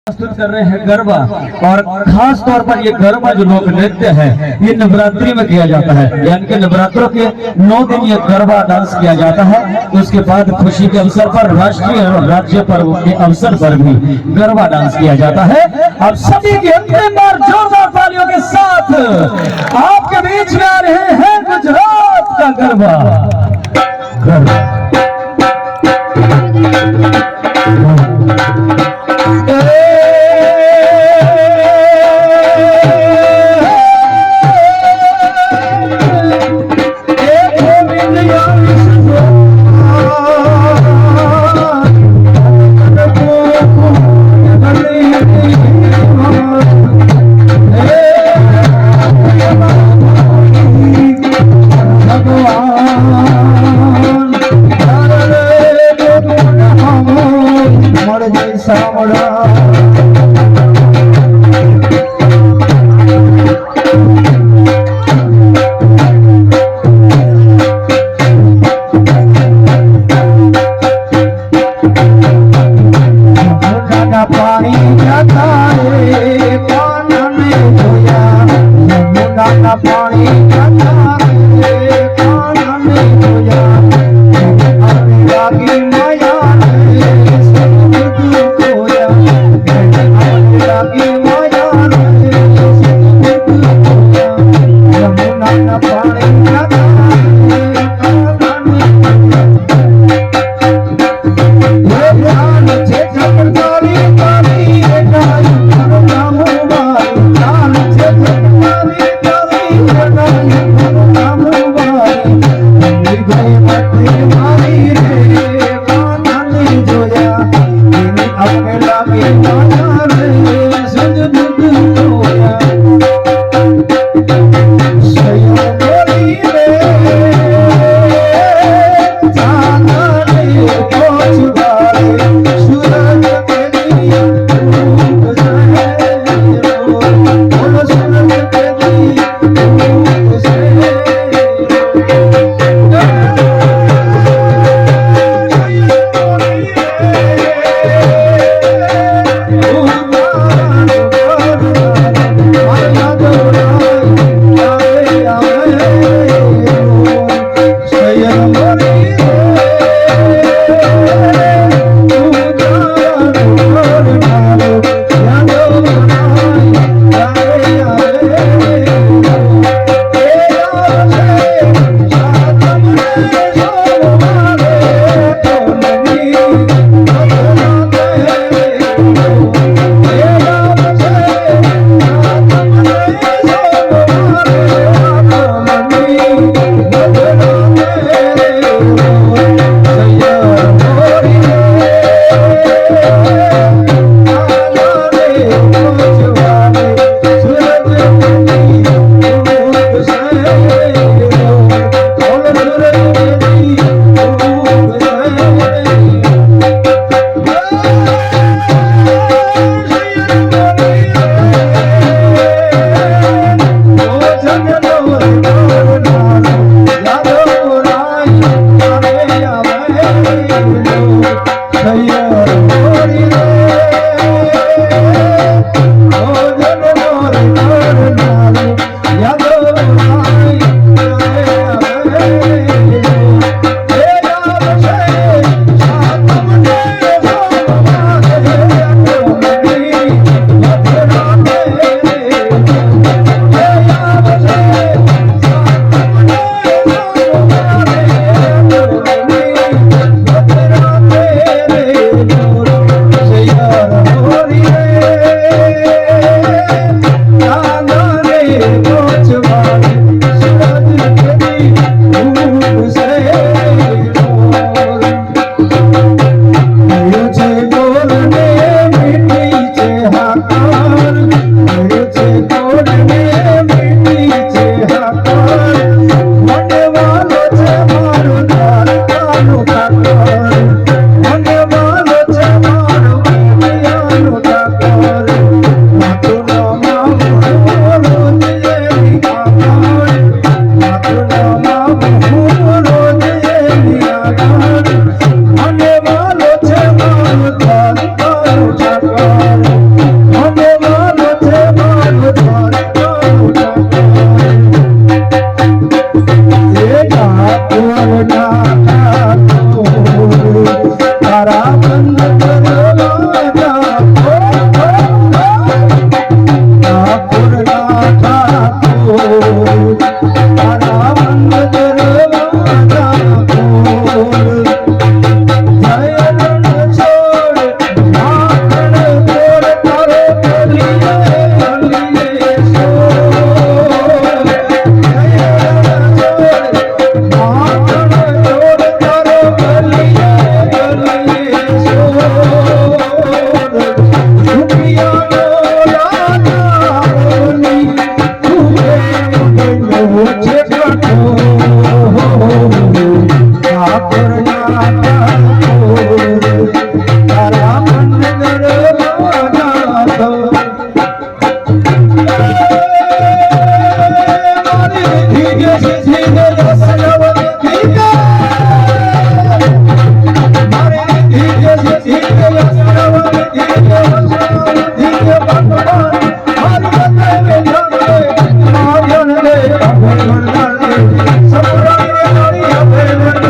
प्रस्तुत कर रहे हैं गरबा। और खास तौर पर ये गरबा जो लोक नृत्य है ये नवरात्रि में किया जाता है, यानी कि नवरात्रों के 9 दिन ये गरबा डांस किया जाता है। तो उसके बाद खुशी के अवसर पर, राष्ट्रीय और राज्य पर्व के अवसर पर भी गरबा डांस किया जाता है। अब सभी की अंतिम बार जोरदार तालियों के साथ आपके बीच में आ रहे हैं गुजरात का गरबा। Samurari